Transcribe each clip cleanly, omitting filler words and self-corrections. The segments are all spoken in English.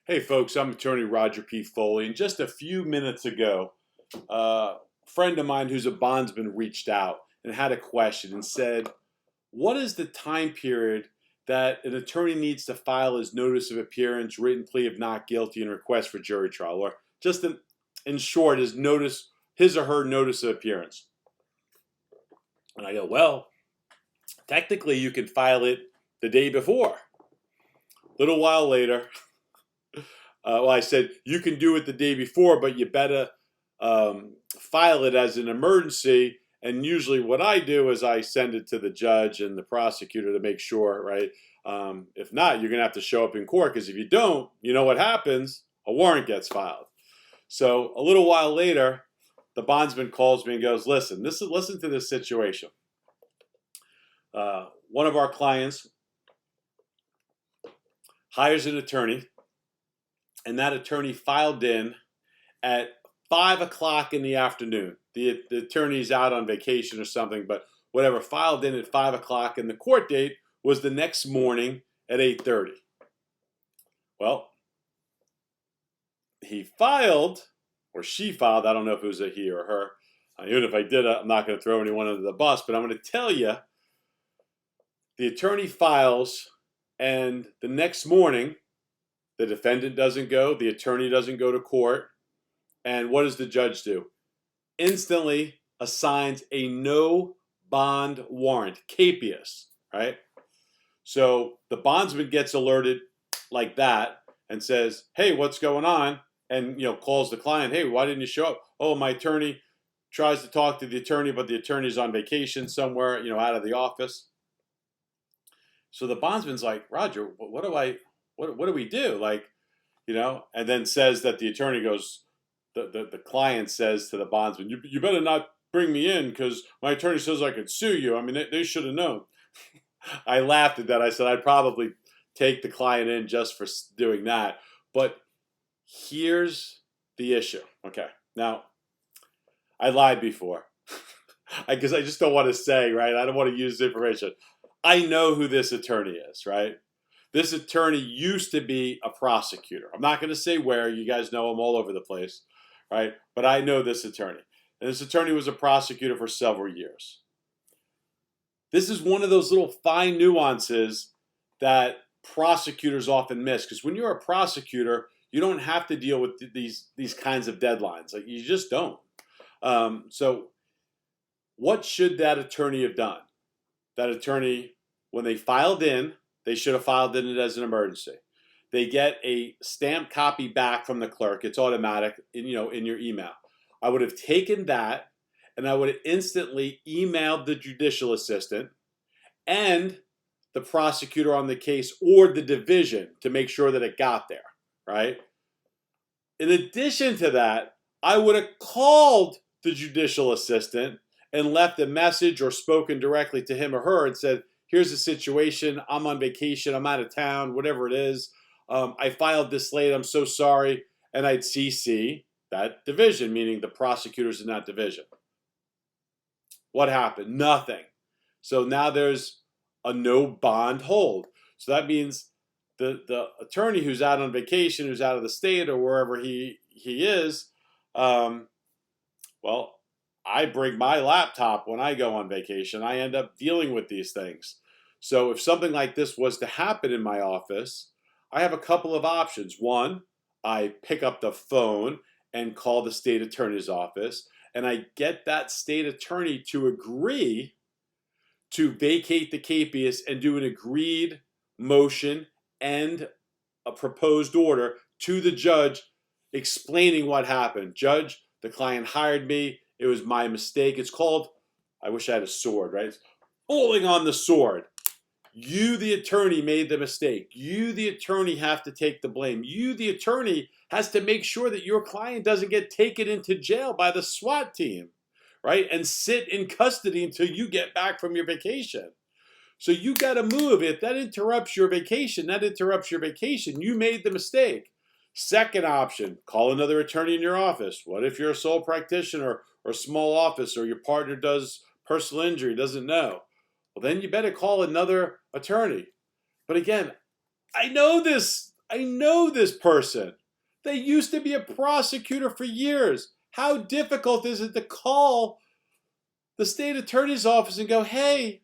Hey folks, I'm attorney Roger P. Foley, and just a few minutes ago, a friend of mine who's a bondsman reached out and had a question and said, what is the time period that an attorney needs to file his notice of appearance, written plea of not guilty, and request for jury trial? Or just in short, his or her notice of appearance. And I go, well, technically you can file it the day before. A little while later, I said, you can do it the day before, but you better file it as an emergency. And usually what I do is I send it to the judge and the prosecutor to make sure, right? If not, you're going to have to show up in court, because if you don't, you know what happens? A warrant gets filed. So a little while later, the bondsman calls me and goes, listen to this situation. One of our clients hires an attorney, and that attorney filed in at 5 o'clock in the afternoon. The attorney's out on vacation or something, but whatever, filed in at 5 o'clock, and the court date was the next morning at 8:30. Well, he filed, or she filed, I don't know if it was a he or her. Even if I did, I'm not going to throw anyone under the bus, but I'm going to tell you, the attorney files, and the next morning, the defendant doesn't go, the attorney doesn't go to court, and what does the judge do? Instantly assigns a no bond warrant, capias, right? So the bondsman gets alerted like that and says, hey, what's going on? And calls the client, hey, why didn't you show up? Oh, my attorney tries to talk to the attorney, but the attorney's on vacation somewhere, out of the office. So the bondsman's like, Roger, what do we do? And then says that the attorney goes, the client says to the bondsman, you better not bring me in, because my attorney says I could sue you. I mean, they should have known. I laughed at that. I said I'd probably take the client in just for doing that. But here's the issue. Okay, now, I lied before. Because I just don't want to say, right? I don't want to use information. I know who this attorney is, right? This attorney used to be a prosecutor. I'm not going to say where. You guys know him all over the place, right? But I know this attorney. And this attorney was a prosecutor for several years. This is one of those little fine nuances that prosecutors often miss. Because when you're a prosecutor, you don't have to deal with these kinds of deadlines. Like, you just don't. So what should that attorney have done? That attorney, when they filed in, they should have filed in it as an emergency. They get a stamped copy back from the clerk. It's automatic, in your email. I would have taken that, and I would have instantly emailed the judicial assistant and the prosecutor on the case, or the division, to make sure that it got there, right? In addition to that, I would have called the judicial assistant and left a message or spoken directly to him or her and said, here's the situation. I'm on vacation. I'm out of town, whatever it is. I filed this late. I'm so sorry. And I'd CC that division, meaning the prosecutors in that division. What happened? Nothing. So now there's a no bond hold. So that means the attorney who's out on vacation, who's out of the state or wherever he is, I bring my laptop when I go on vacation. I end up dealing with these things. So if something like this was to happen in my office, I have a couple of options. One, I pick up the phone and call the state attorney's office, and I get that state attorney to agree to vacate the capias and do an agreed motion and a proposed order to the judge explaining what happened. Judge, the client hired me. It was my mistake. It's called, I wish I had a sword, right? It's falling on the sword. You, the attorney, made the mistake. You, the attorney, have to take the blame. You, the attorney, has to make sure that your client doesn't get taken into jail by the SWAT team, right? And sit in custody until you get back from your vacation. So you got to move. If that interrupts your vacation, that interrupts your vacation. You made the mistake. Second option, call another attorney in your office. What if you're a sole practitioner or small office, or your partner does personal injury, doesn't know? Well, then you better call another attorney. But again, I know this I know this person. They used to be a prosecutor for years. How difficult is it to call the state attorney's office and go, hey,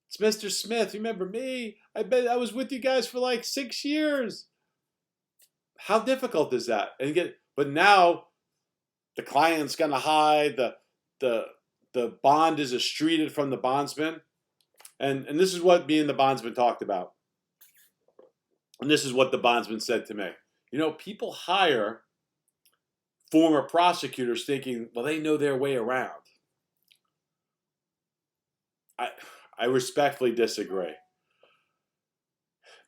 it's Mr. Smith. Remember me? I bet I was with you guys for like 6 years. How difficult is that? But now the client's gonna hide, the bond is escheated from the bondsman. And this is what me and the bondsman talked about. And this is what the bondsman said to me. People hire former prosecutors thinking, well, they know their way around. I respectfully disagree.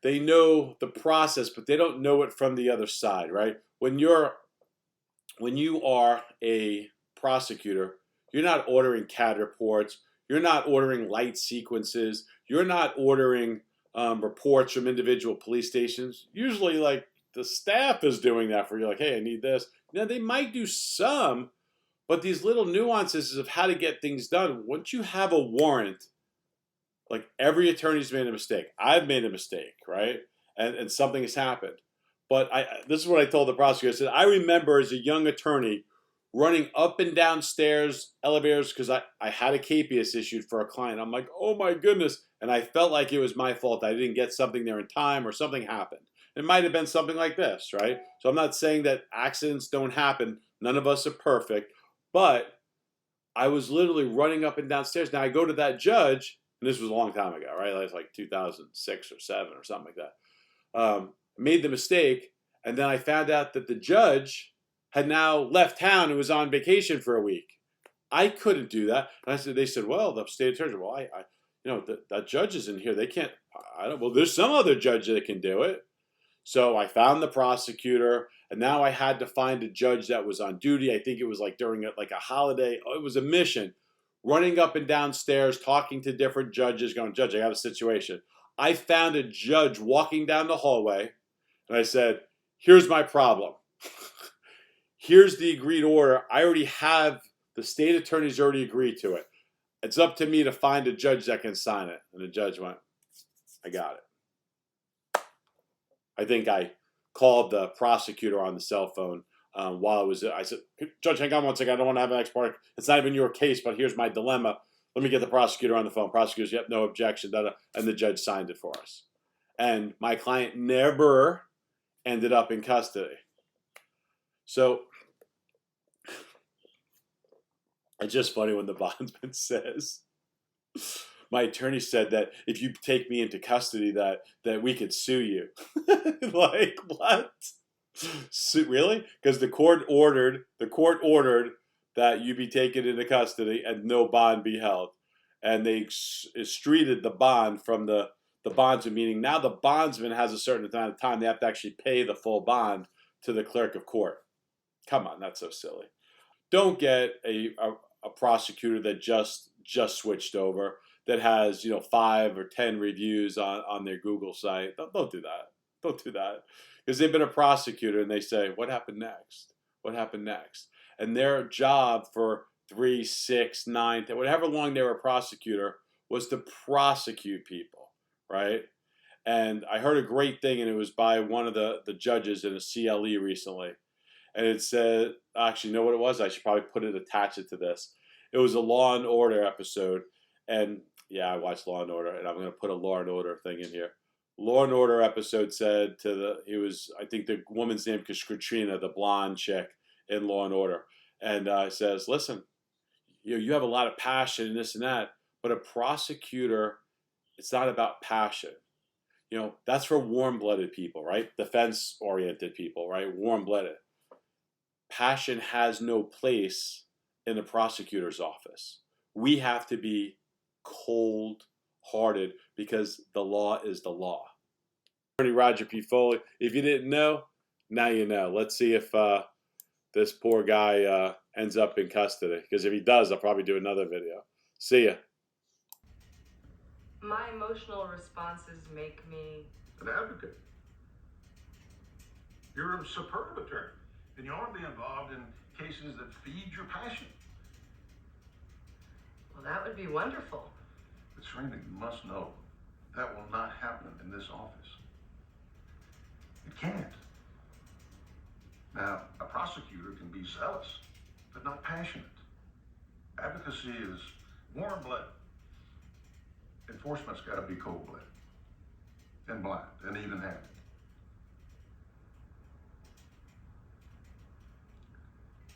They know the process, but they don't know it from the other side, right? When you are a prosecutor, you're not ordering CAD reports, you're not ordering light sequences, you're not ordering reports from individual police stations. Usually, like, the staff is doing that for you, like, hey, I need this. They might do some, but these little nuances of how to get things done, once you have a warrant, like, every attorney's made a mistake. I've made a mistake, right? And something has happened. But this is what I told the prosecutor. I said, I remember as a young attorney running up and down stairs, elevators, because I had a capias issued for a client. I'm like, oh my goodness. And I felt like it was my fault. I didn't get something there in time or something happened. It might have been something like this, right? So I'm not saying that accidents don't happen. None of us are perfect. But I was literally running up and down stairs. Now I go to that judge, and this was a long time ago, right? It was like 2006 or 7 or something like that. Made the mistake, and then I found out that the judge had now left town and was on vacation for a week. I couldn't do that. And they said, well, the state attorney, well, that judge isn't here. They can't, well, there's some other judge that can do it. So I found the prosecutor, and now I had to find a judge that was on duty. I think it was like during a holiday. Oh, it was a mission. Running up and down stairs, talking to different judges, going, Judge, I got a situation. I found a judge walking down the hallway, and I said, here's my problem. Here's the agreed order. I already have, the state attorney's already agreed to it. It's up to me to find a judge that can sign it. And the judge went, I got it. I think I called the prosecutor on the cell phone while I said, Judge, hang on one second. I don't want to have an ex parte. It's not even your case, but here's my dilemma. Let me get the prosecutor on the phone. Prosecutor's, yep, no objection. And the judge signed it for us. And my client never ended up in custody. So it's just funny when the bondsman says, my attorney said that if you take me into custody that we could sue you. Like, what? Really? Because the court ordered that you be taken into custody and no bond be held. And they escheated the bond from the bondsman, meaning now the bondsman has a certain amount of time. They have to actually pay the full bond to the clerk of court. Come on, that's so silly. Don't get a prosecutor that just switched over, that has 5 or 10 reviews on their Google site. Don't do that. Don't do that. Because they've been a prosecutor and they say, what happened next? What happened next? And their job for 3, 6, 9, 10, whatever long they were a prosecutor was to prosecute people, right? And I heard a great thing, and it was by one of the judges in a CLE recently. And it said, actually, you know what it was? I should probably attach it to this. It was a Law and Order episode. And yeah, I watched Law and Order, and I'm going to put a Law and Order thing in here. Law and Order episode said I think the woman's name was Katrina, the blonde chick in Law and Order. And says, listen, you have a lot of passion and this and that, but a prosecutor, it's not about passion. That's for warm-blooded people, right? Defense-oriented people, right? Warm-blooded. Passion has no place in the prosecutor's office. We have to be cold-hearted because the law is the law. Attorney Roger P. Foley, if you didn't know, now you know. Let's see if this poor guy ends up in custody. Because if he does, I'll probably do another video. See ya. My emotional responses make me an advocate. You're a superb attorney, and you want to be involved in cases that feed your passion. Well, that would be wonderful. But Serena, you must know, That will not happen in this office. It can't. Now, a prosecutor can be zealous, but not passionate. Advocacy is warm blood. Enforcement's got to be cold blooded and blind and even handed.